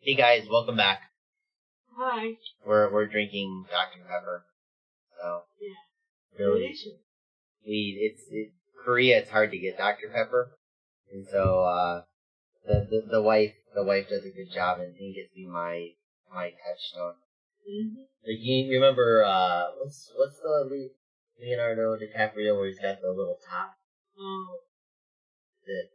Hey guys, welcome back. Hi. We're drinking Dr. Pepper. So Yeah. really, Korea. It's hard to get Dr. Pepper, and so the wife does a good job, and he gets to be my touchstone. Mm-hmm. Like you remember what's the Leonardo DiCaprio where he's got the little top? Oh. The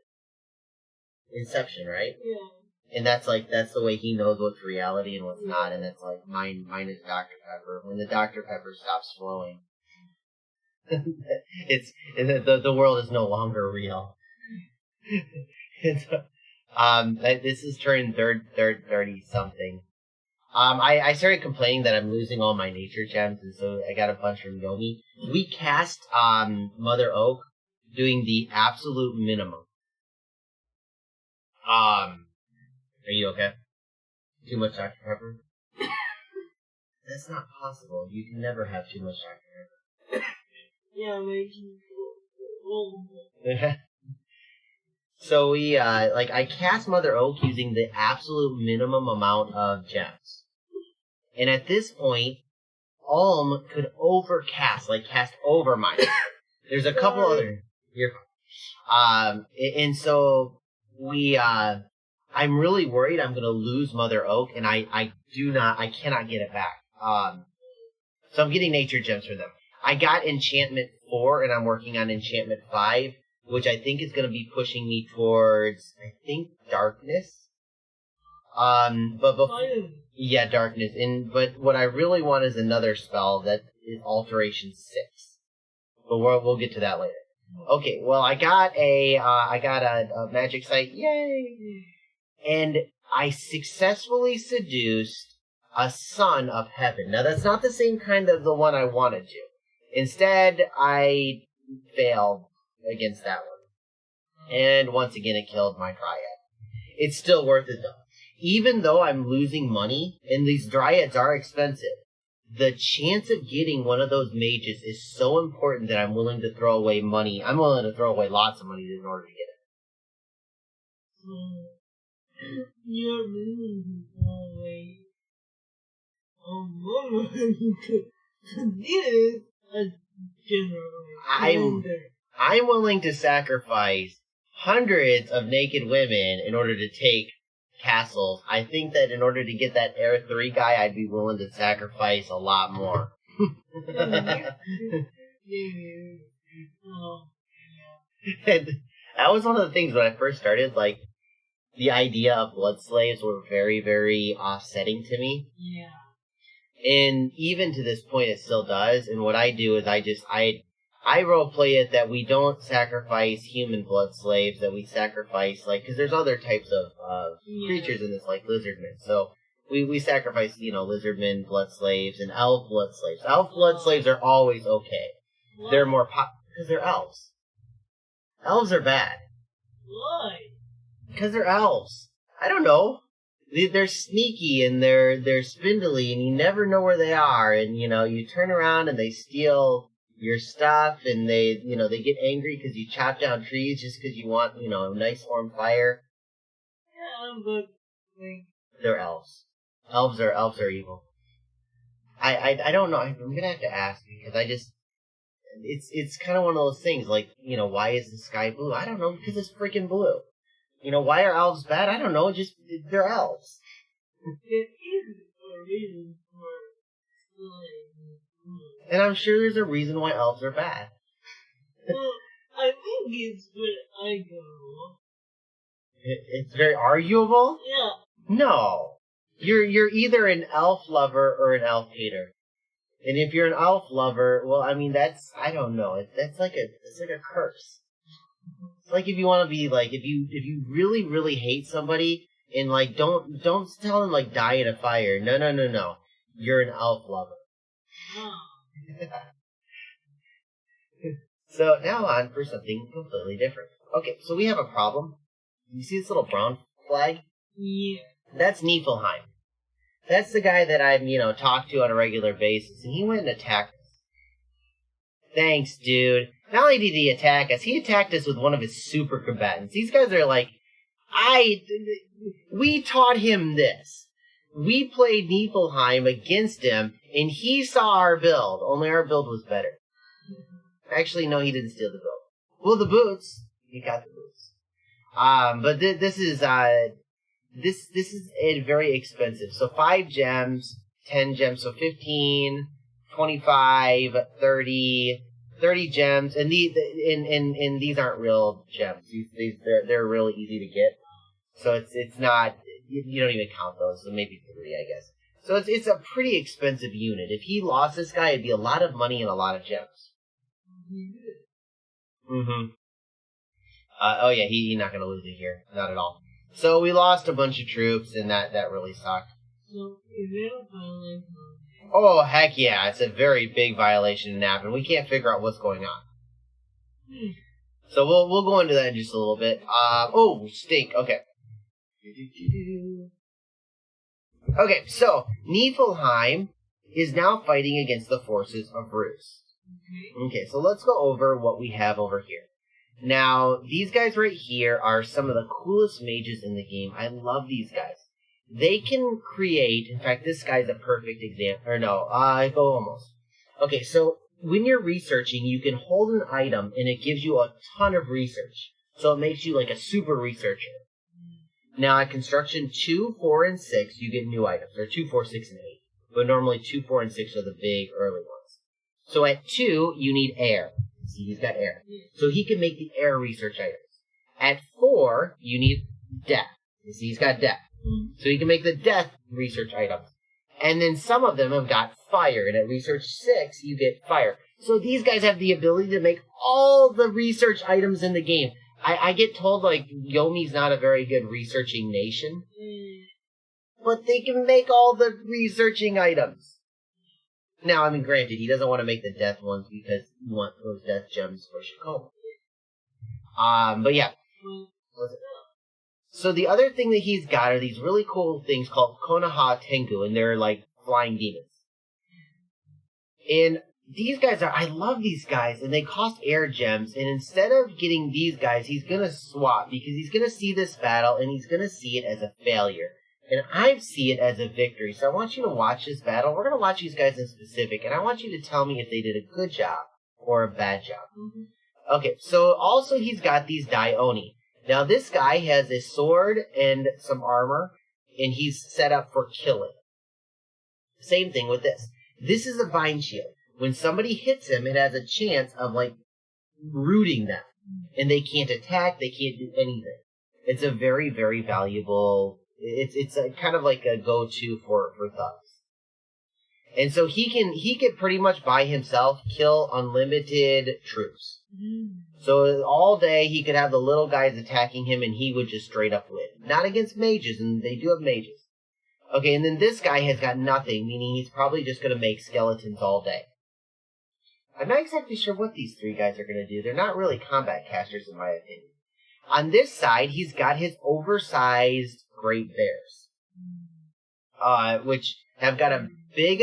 Inception, right? Yeah. And that's the way he knows what's reality and what's not, and it's like mine is Dr. Pepper. When the Dr. Pepper stops flowing, the world is no longer real. And so, this is turning 30 something. I started complaining that I'm losing all my nature gems, and so I got a bunch from Yomi. We cast Mother Oak doing the absolute minimum. Are you okay? Too much Dr. Pepper? That's not possible. You can never have too much Dr. Pepper. Yeah, making So we, I cast Mother Oak using the absolute minimum amount of gems. And at this point, Alm could overcast, cast over mine. There's a couple other, and so we, I'm really worried I'm gonna lose Mother Oak, and I cannot get it back. So I'm getting nature gems for them. I got Enchantment 4, and I'm working on Enchantment 5, which I think is gonna be pushing me towards, Darkness. Yeah, Darkness. But what I really want is another spell that is Alteration 6. But we'll get to that later. Okay, well, I got a magic site. Yay! And I successfully seduced a son of heaven. Now, that's not the same kind of the one I wanted to. Instead, I failed against that one. And once again, it killed my Dryad. It's still worth it, though. Even though I'm losing money, and these Dryads are expensive, the chance of getting one of those mages is so important that I'm willing to throw away money. I'm willing to throw away lots of money in order to get it. You're willing to throw away more money to get a general. I'm willing to sacrifice hundreds of naked women in order to take castles. I think that in order to get that Air 3 guy, I'd be willing to sacrifice a lot more. And that was one of the things when I first started, the idea of blood slaves were very, very offsetting to me. Yeah. And even to this point, it still does. And what I do is I roleplay it that we don't sacrifice human blood slaves, that we sacrifice, because there's other types of creatures in this, like lizardmen. So we sacrifice, lizardmen blood slaves and elf blood slaves. Elf blood slaves are always okay. What? They're more because they're elves. Elves are bad. Why? Because they're elves. I don't know. They're sneaky and they're spindly and you never know where they are. And, you turn around and they steal your stuff and they get angry because you chop down trees just because you want, a nice warm fire. Yeah, but they're elves. Elves are evil. I don't know. I'm gonna have to ask because it's kind of one of those things why is the sky blue? I don't know, because it's freaking blue. Why are elves bad? I don't know, just they're elves. There is a reason for sky. And I'm sure there's a reason why elves are bad. Well, I think it's very arguable. It's very arguable? Yeah. No. You're either an elf lover or an elf hater. And if you're an elf lover, well, I don't know. It's like a curse. It's like if you want to be if you really, really hate somebody and don't tell them die in a fire. No. You're an elf lover. Oh. So now on for something completely different. Okay, so we have a problem. You see this little brown flag? Yeah. That's Niflheim. That's the guy that I've, talked to on a regular basis, and he went and attacked us. Thanks, dude. Not only did he attack us, he attacked us with one of his super combatants. These guys are we taught him this. we played Niflheim against him, and he saw our build. Only our build was better. Actually, no, he didn't steal the build. Well, the boots. He got the boots. But this is very expensive. So 5 gems, 10 gems, so 15, 25, 30 gems, and these aren't real gems. They're really easy to get. So it's not, you don't even count those, so maybe 3, I guess. So it's a pretty expensive unit. If he lost this guy, it'd be a lot of money and a lot of gems. Mm-hmm. Oh yeah, he's not gonna lose it here. Not at all. So we lost a bunch of troops, and that really sucked. So, is it a violation? Oh, heck yeah, it's a very big violation of NAP, and we can't figure out what's going on. So we'll go into that in just a little bit. Oh, stink, okay. Okay, so Niflheim is now fighting against the forces of Rus. Okay, so let's go over what we have over here. Now, these guys right here are some of the coolest mages in the game. I love these guys. They can create, in fact, this guy's a perfect example, or no, I go almost. Okay, so when you're researching, you can hold an item and it gives you a ton of research. So it makes you like a super researcher. Now, at construction 2, 4, and 6, you get new items, or 2, 4, 6, and 8. But normally 2, 4, and 6 are the big early ones. So at 2, you need air. See, he's got air. So he can make the air research items. At 4, you need death. You see, he's got death. So he can make the death research items. And then some of them have got fire. And at research 6, you get fire. So these guys have the ability to make all the research items in the game. I get told, like, Yomi's not a very good researching nation. But they can make all the researching items. Now, I mean, granted, he doesn't want to make the death ones because he wants those death gems for Shikoma. But yeah. So the other thing that he's got are these really cool things called Konoha Tengu, and they're like flying demons. And these guys I love these guys, and they cost air gems, and instead of getting these guys, he's gonna swap, because he's gonna see this battle, and he's gonna see it as a failure. And I see it as a victory, so I want you to watch this battle. We're gonna watch these guys in specific, and I want you to tell me if they did a good job or a bad job. Okay, so also he's got these Daioni. Now this guy has a sword and some armor, and he's set up for killing. Same thing with this. This is a vine shield. When somebody hits him, it has a chance of, like, rooting them. And they can't attack, they can't do anything. It's a very, very valuable... It's a, kind of like a go-to for thugs. And so he can pretty much by himself kill unlimited troops. So all day he could have the little guys attacking him and he would just straight up win. Not against mages, and they do have mages. Okay, and then this guy has got nothing, meaning he's probably just going to make skeletons all day. I'm not exactly sure what these 3 guys are going to do. They're not really combat casters, in my opinion. On this side, he's got his oversized Great Bears, which have got a big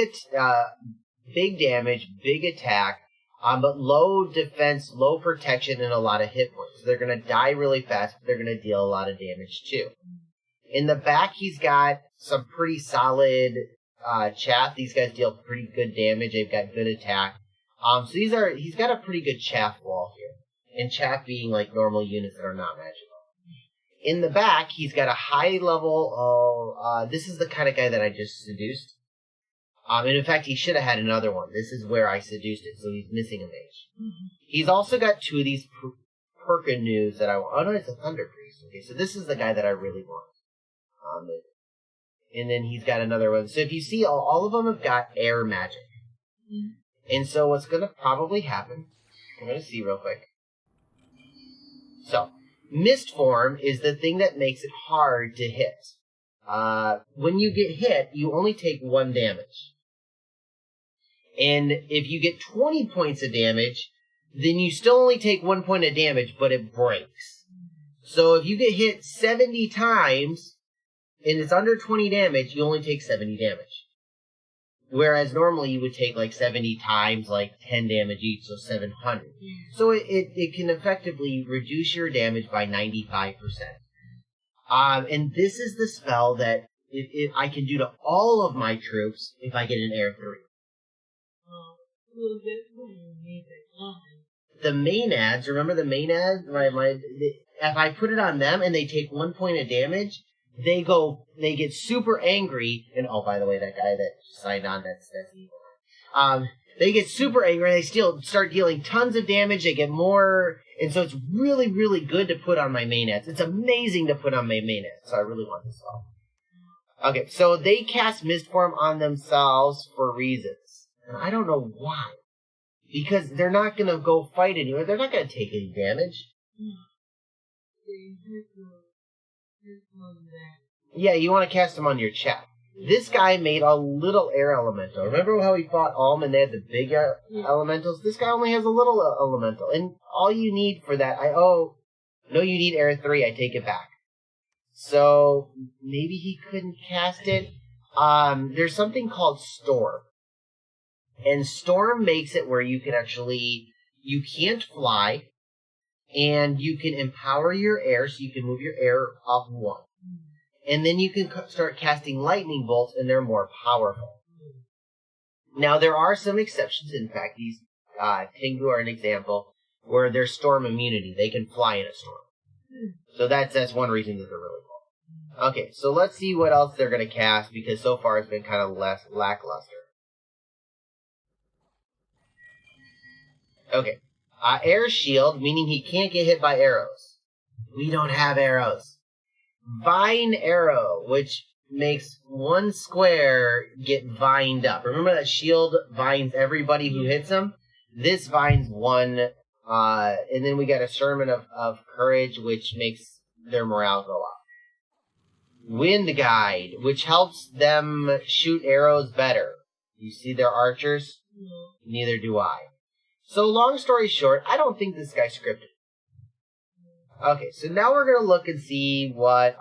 damage, big attack, but low defense, low protection, and a lot of hit points. So they're going to die really fast, but they're going to deal a lot of damage too. In the back, he's got some pretty solid chaff. These guys deal pretty good damage. They've got good attack. So he's got a pretty good chaff wall here. And chaff being like normal units that are not magical. In the back, he's got a high level, this is the kind of guy that I just seduced. And in fact, he should have had another one. This is where I seduced it, so he's missing a mage. He's also got 2 of these Perkanoos that I want. Oh no, it's a Thunder Priest. Okay, so this is the guy that I really want. And then he's got another one. So if you see, all of them have got air magic. And so what's going to probably happen, I'm going to see real quick. So, Mist Form is the thing that makes it hard to hit. When you get hit, you only take 1 damage. And if you get 20 points of damage, then you still only take 1 point of damage, but it breaks. So if you get hit 70 times, and it's under 20 damage, you only take 70 damage. Whereas normally you would take like 70 times like 10 damage each, so 700. So it can effectively reduce your damage by 95%. And this is the spell that if I can do to all of my troops if I get an air 3. Well, that's what you need to line. The Maenads, remember the Maenads? If I put it on them and they take 1 point of damage, they get super angry, and oh, by the way, that guy that signed on, that's evil. They get super angry, they start dealing tons of damage, they get more, and so it's really, really good to put on my Maenads. It's amazing to put on my Maenads, so I really want this spell. Okay, so they cast Mistform on themselves for reasons. And I don't know why. Because they're not going to go fight anywhere. They're not going to take any damage. Yeah, you want to cast them on your chest. This guy made a little air elemental. Remember how he fought Alm and they had the big elementals? This guy only has a little elemental. And all you need for that, no, you need air 3. I take it back. So maybe he couldn't cast it. There's something called Storm. And Storm makes it where you can't fly, and you can empower your air, so you can move your air up 1. And then you can start casting lightning bolts, and they're more powerful. Now, there are some exceptions. In fact, these Tengu are an example where there's storm immunity. They can fly in a storm. So that's one reason that they're really cool. Okay, so let's see what else they're going to cast, because so far it's been kind of less lackluster. Okay. Air shield, meaning he can't get hit by arrows. We don't have arrows. Vine arrow, which makes 1 square get vined up. Remember that shield vines everybody who hits him? This vines 1, and then we got a sermon of courage, which makes their morale go up. Wind guide, which helps them shoot arrows better. You see their archers? No. Neither do I. So long story short, I don't think this guy's scripted. Okay, so now we're gonna look and see what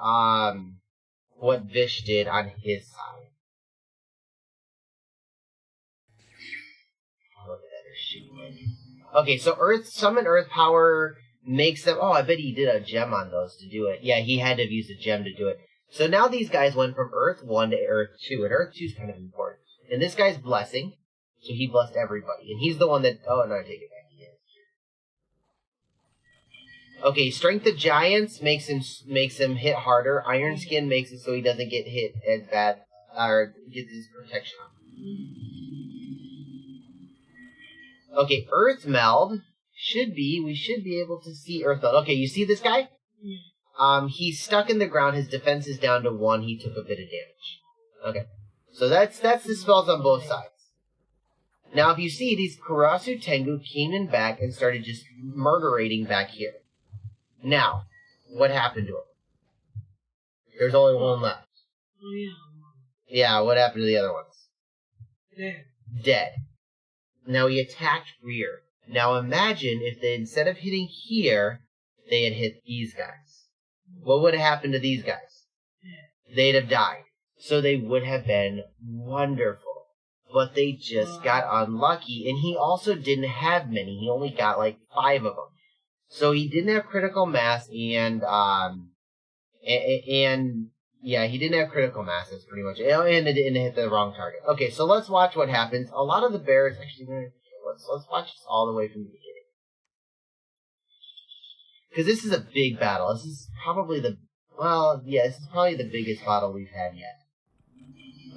Vish did on his side. Oh, look at that, they're shooting it. Okay, so summon Earth Power makes them. Oh, I bet he did a gem on those to do it. Yeah, he had to have used a gem to do it. So now these guys went from Earth 1 to Earth 2, and Earth 2 is kind of important. And this guy's blessing. So he blessed everybody. And he's the one that... Oh, no, I take it back. He is. Okay, Strength of Giants makes him hit harder. Iron Skin makes it so he doesn't get hit as bad, or gets his protection up. Okay, Earth Meld we should be able to see Earth Meld. Okay, you see this guy? He's stuck in the ground. His defense is down to 1. He took a bit of damage. Okay, so that's the spells on both sides. Now, if you see, these Karasu Tengu came in back and started just murderating back here. Now, what happened to him? There's only 1 left. Oh, yeah. Yeah, what happened to the other ones? Dead. Now, he attacked rear. Now, imagine if they, instead of hitting here, they had hit these guys. What would have happened to these guys? They'd have died. So they would have been wonderful. But they just got unlucky, and he also didn't have many. He only got like 5 of them. So he didn't have critical mass, and yeah, he didn't have critical mass. That's pretty much it. And it didn't hit the wrong target. Okay, so let's watch what happens. A lot of the bears actually. Let's watch this all the way from the beginning, because this is a big battle. This is probably this is probably the biggest battle we've had yet.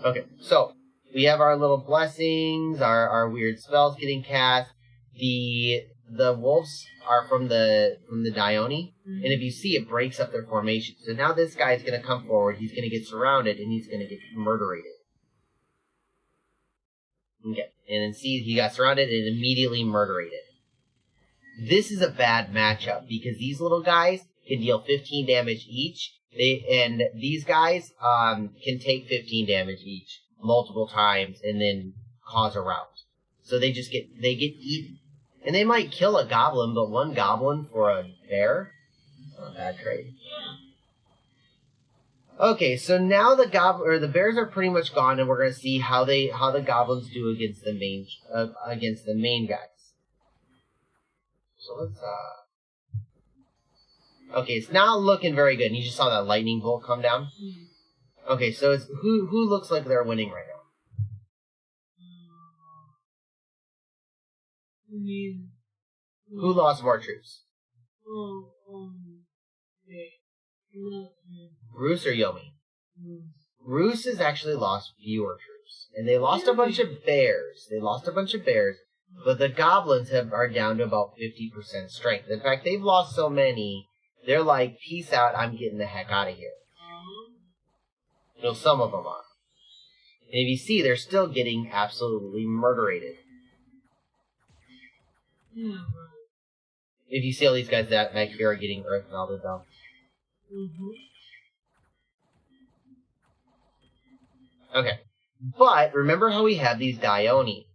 Okay, so. We have our little blessings, our weird spells getting cast. The wolves are from the Dione, and if you see, it breaks up their formation. So now this guy is going to come forward. He's going to get surrounded, and he's going to get murderated. Okay, and then see, he got surrounded and immediately murderated. This is a bad matchup because these little guys can deal 15 damage each. And these guys can take 15 damage each multiple times and then cause a rout. So they get eaten. And they might kill a goblin, but 1 goblin for a bear? That's not a bad trade. Okay, so now the bears are pretty much gone, and we're gonna see how the goblins do against the main guys. So let's okay, it's not looking very good. And you just saw that lightning bolt come down. Okay, so it's, who looks like they're winning right now? I mean, Who lost more troops? okay. Not, Roos or Yomi? mm, Roos has actually lost fewer troops. And they lost a bunch of bears. But the goblins are down to about 50% strength. In fact, they've lost so many, they're like, peace out, I'm getting the heck out of here. You know, some of them are. And if you see, they're still getting absolutely murderated. yeah, If you see all these guys that back here are getting earth melted though. Okay. But remember how we have these Dione.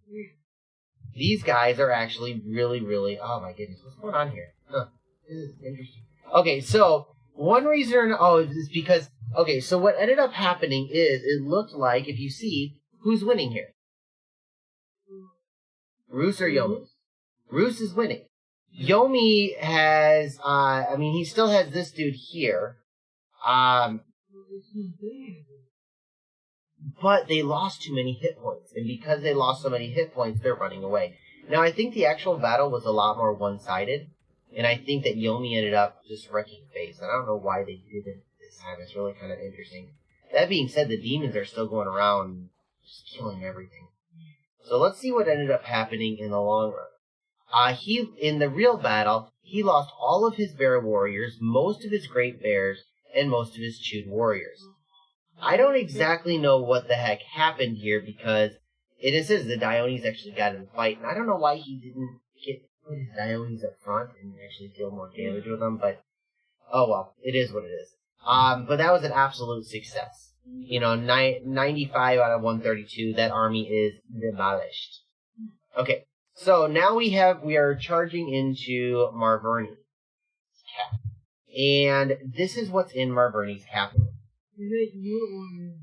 These guys are actually really, really... Oh my goodness, what's going on here? Huh. This is interesting. Okay, so one reason... Oh, is because... Okay, so what ended up happening is it looked like, if you see, who's winning here? Roos or Yomi? Roos is winning. Yomi has... I mean, he still has this dude here. But they lost too many hit points, and because they lost so many hit points, they're running away. Now, I think the actual battle was a lot more one-sided, and I think that Yomi ended up just wrecking face. And I don't know why they didn't this time. It's really kind of interesting. That being said, the demons are still going around just killing everything. So let's see what ended up happening in the long run. In the real battle, he lost all of his bear warriors, most of his great bears, and most of his chewed warriors. I don't exactly know what the heck happened here because it says the Diones actually got in the fight, and I don't know why he didn't put his Diones up front and actually deal more damage with them, but oh well, it is what it is. But that was an absolute success. You know, 95 out of 132, that army is demolished. Okay, so now we are charging into Marverni's cap. And this is what's in Marverni's capital. is it you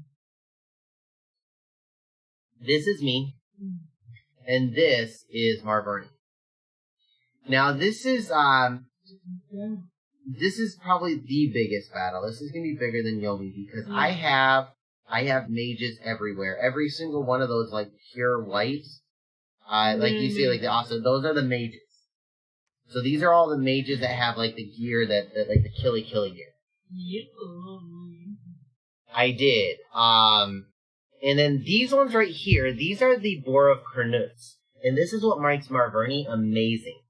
This is me, and this is Marverni. Now this is probably the biggest battle. This is gonna be bigger than Yomi because I have mages everywhere. Every single one of those like pure whites, like you see, like the awesome. Those are the mages. So these are all the mages that have like the gear that like the killy gear. I did. And then these ones right here, these are the Boar of Kernutz. And this is what makes Marverni amazing.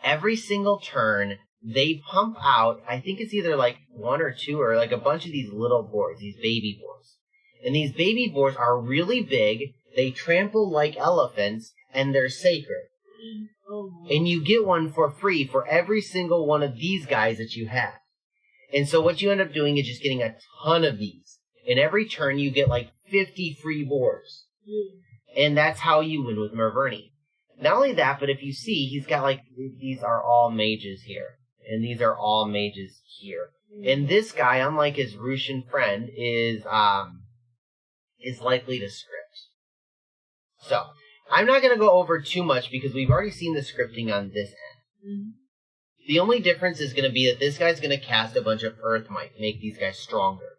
Every single turn, they pump out, I think it's either like one or two or like a bunch of these little boars, these baby boars. And these baby boars are really big, they trample like elephants, and they're sacred. And you get one for free for every single one of these guys that you have. And so what you end up doing is just getting a ton of these. And every turn you get like 50 free boars. And that's how you win with Marverni. Not only that, but if you see, he's got like, these are all mages here. And these are all mages here. And this guy, unlike his Russian friend, is likely to script. So, I'm not going to go over too much because we've already seen the scripting on this end. The only difference is going to be that this guy's going to cast a bunch of Earth Might, make these guys stronger.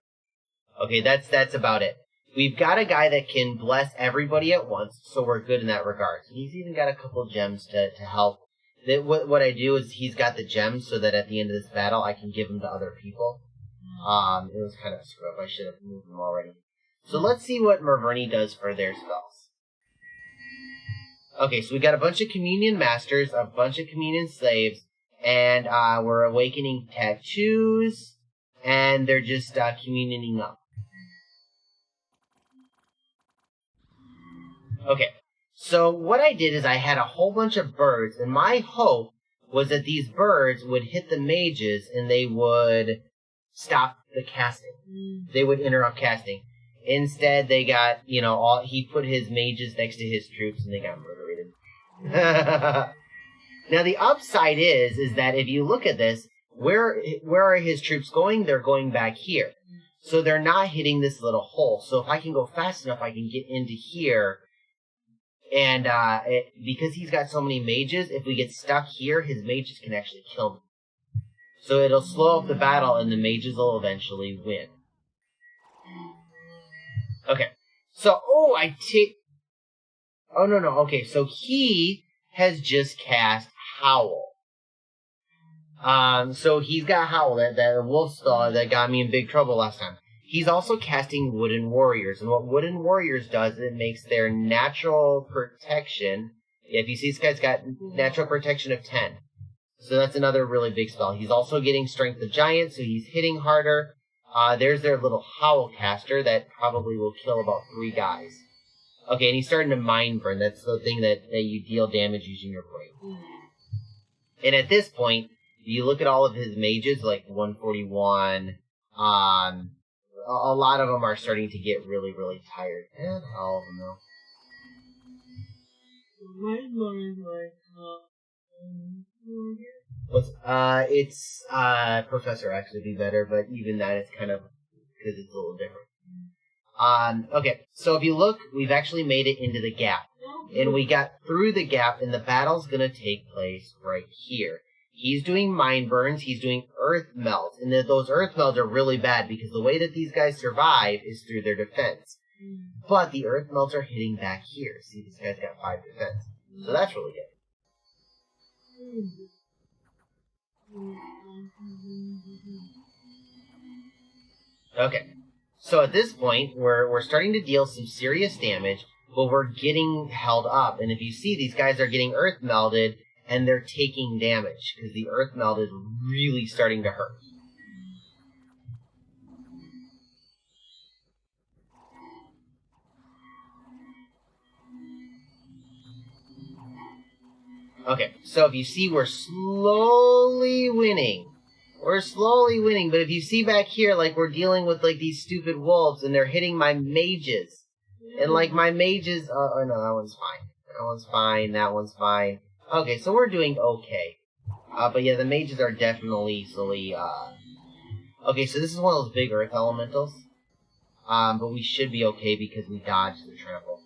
Okay, that's about it. We've got a guy that can bless everybody at once, so we're good in that regard. He's even got a couple gems to help. What I do is he's got the gems so that at the end of this battle I can give them to other people. It was kind of a screw up. I should have moved them already. So let's see what Marverni does for their spells. Okay, so we got a bunch of Communion Masters, a bunch of Communion Slaves, and we're awakening tattoos, and they're just communioning up. Okay, so what I did is I had a whole bunch of birds, and my hope was that these birds would hit the mages and they would stop the casting. They would interrupt casting. Instead, they got, he put his mages next to his troops and they got murdered. Now, the upside is that if you look at this, where are his troops going? They're going back here. So they're not hitting this little hole. So if I can go fast enough, I can get into here. And because he's got so many mages, if we get stuck here, his mages can actually kill me. So it'll slow up the battle, and the mages will eventually win. So, Oh, no. Okay, so he has just cast Howl. So he's got Howl, that wolf spell that got me in big trouble last time. He's also casting Wooden Warriors, and what Wooden Warriors does, it makes their natural protection. Yeah, if you see, this guy's got natural protection of 10. So that's another really big spell. He's also getting Strength of Giant, so he's hitting harder. There's their little Howl caster that probably will kill about 3 guys. Okay, and he's starting to Mind Burn. That's the thing that you deal damage using your brain. And at this point, you look at all of his mages, like 141, a lot of them are starting to get really, really tired. And all of them, though. It's Professor actually be better, but even that is kind of, because it's a little different. Okay, so if you look, we've actually made it into the gap. And we got through the gap, and the battle's gonna take place right here. He's doing Mind Burns, he's doing Earth Melts, and those Earth Melts are really bad, because the way that these guys survive is through their defense. But the Earth Melts are hitting back here. See, this guy's got 5 defense. So that's really good. Okay. So at this point, we're starting to deal some serious damage, but we're getting held up. And if you see, these guys are getting Earth Melted, and they're taking damage, because the Earth Melt is really starting to hurt. Okay, so if you see, we're slowly winning. We're slowly winning, but if you see back here, like, we're dealing with, like, these stupid wolves, and they're hitting my mages. And, like, my mages... oh, no, that one's fine. That one's fine, that one's fine. Okay, so we're doing okay. But yeah, the mages are definitely slowly, Okay, so this is one of those big earth elementals. But we should be okay because we dodged the trample.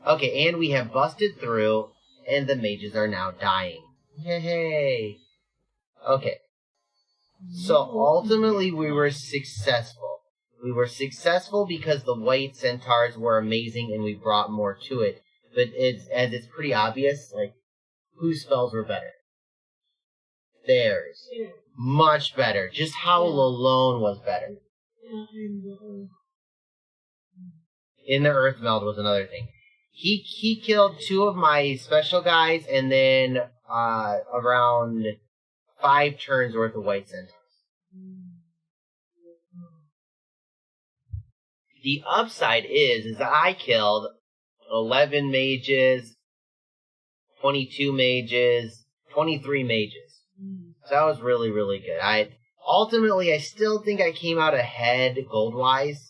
Okay, and we have busted through, and the mages are now dying. Yay! Okay. So ultimately we were successful. We were successful because the white centaurs were amazing and we brought more to it. But it's pretty obvious, like, whose spells were better? Theirs. Yeah. Much better. Just Howl alone was better. In the Earth Meld was another thing. He killed 2 of my special guys and then around 5 turns worth of white centaurs. The upside is that I killed 11 mages, 22 mages, 23 mages. So that was really, really good. Ultimately, I still think I came out ahead gold-wise,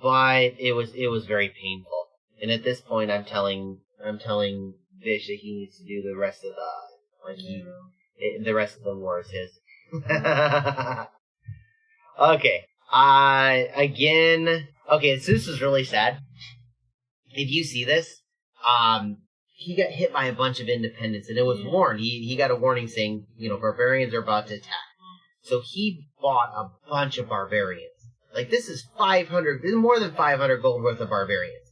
but it was very painful. And at this point, I'm telling Vish that he needs to do the rest of the rest of the war is his. Okay. Again. Okay, so this is really sad. If you see this, he got hit by a bunch of independents, and it was warned. He got a warning saying, barbarians are about to attack. So he bought a bunch of barbarians. Like, this is 500, more than 500 gold worth of barbarians.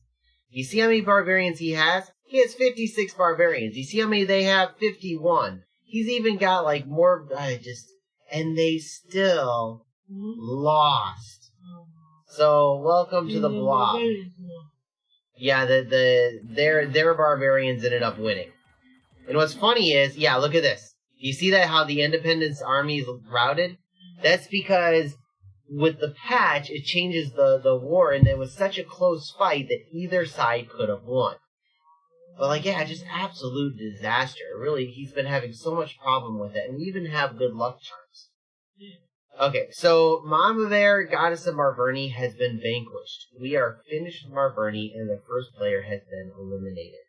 You see how many barbarians he has? He has 56 barbarians. You see how many they have? 51. He's even got, like, more, and they still lost. So, welcome to the blob. Yeah, their barbarians ended up winning. And what's funny is, look at this. You see that how the Independence Army is routed? That's because with the patch, it changes the war, and it was such a close fight that either side could have won. But, just absolute disaster. Really, he's been having so much problem with it, and we even have good luck charms. Okay, so Mama Bear, Goddess of Marverni, has been vanquished. We are finished with Marverni, and the first player has been eliminated.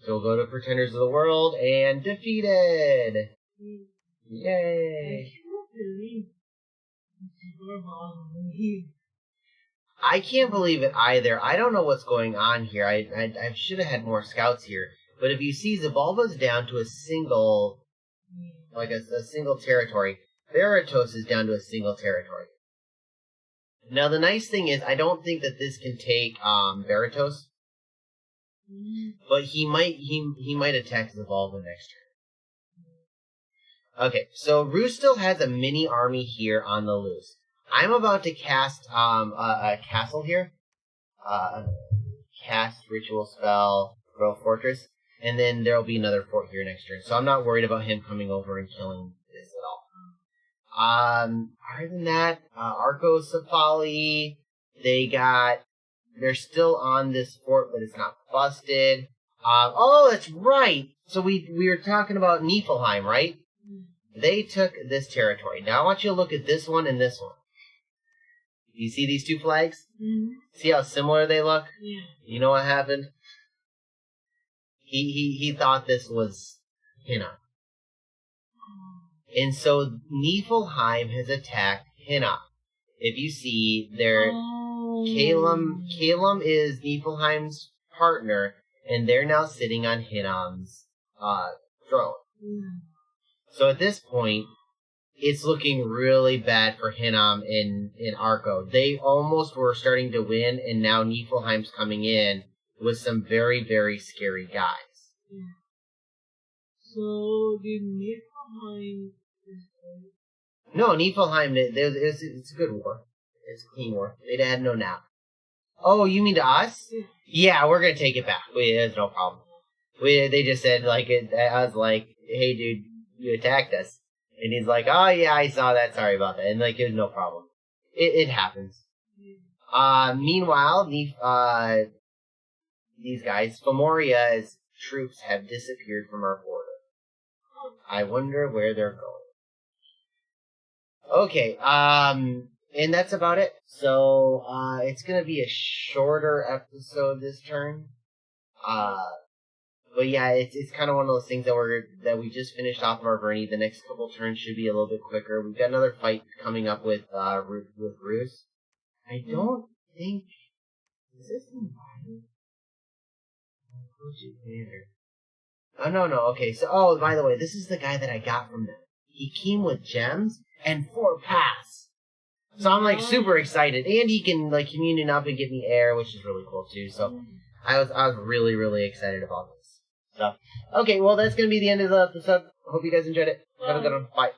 So we'll go to Pretenders of the World, and defeated! Yay! I can't believe it either. I don't know what's going on here. I should have had more scouts here. But if you see, Zabalba's down to a single, a single territory. Theratos is down to a single territory. Now the nice thing is, I don't think that this can take Baratos, but he might attack the Volva next turn. Okay, so Roos still has a mini army here on the loose. I'm about to cast a castle here. Cast ritual spell, throw fortress, and then there'll be another fort here next turn. So I'm not worried about him coming over and killing this at all. Other than that, Arcos Cephali, they're still on this fort, but it's not busted. Oh, that's right. So we were talking about Niflheim, right? They took this territory. Now I want you to look at this one and this one. You see these two flags? Mm-hmm. See how similar they look? Yeah. You know what happened? He thought this was Hinnom. And so Niflheim has attacked Hinnom. If you see there, Calum is Niflheim's partner, and they're now sitting on Hinnom's throne. Yeah. So at this point, it's looking really bad for Hinnom in Arco. They almost were starting to win, and now Niflheim's coming in with some very, very scary guys. Yeah. So did Niflheim? No, Niflheim, it's a good war. It's a clean war. They had no nap. Oh, you mean to us? Yeah, we're gonna take it back. There's no problem. They just said, like, I was like, hey, dude, you attacked us. And he's like, oh, yeah, I saw that. Sorry about that. And, like, it was no problem. It happens. Meanwhile, these guys, Fomoria's troops have disappeared from our border. I wonder where they're going. Okay, and that's about it. So, it's gonna be a shorter episode this turn. But yeah, it's kind of one of those things that we just finished off of our Verney. The next couple turns should be a little bit quicker. We've got another fight coming up with Roos. I don't think is this invited? Oh no. Okay, so by the way, this is the guy that I got from them. He came with gems and 4 paths. So I'm like super excited, and he can like communion up and give me air, which is really cool too. So I was really, really excited about this. So, okay, well, that's going to be the end of the episode. Hope you guys enjoyed it. Have a good one. Bye.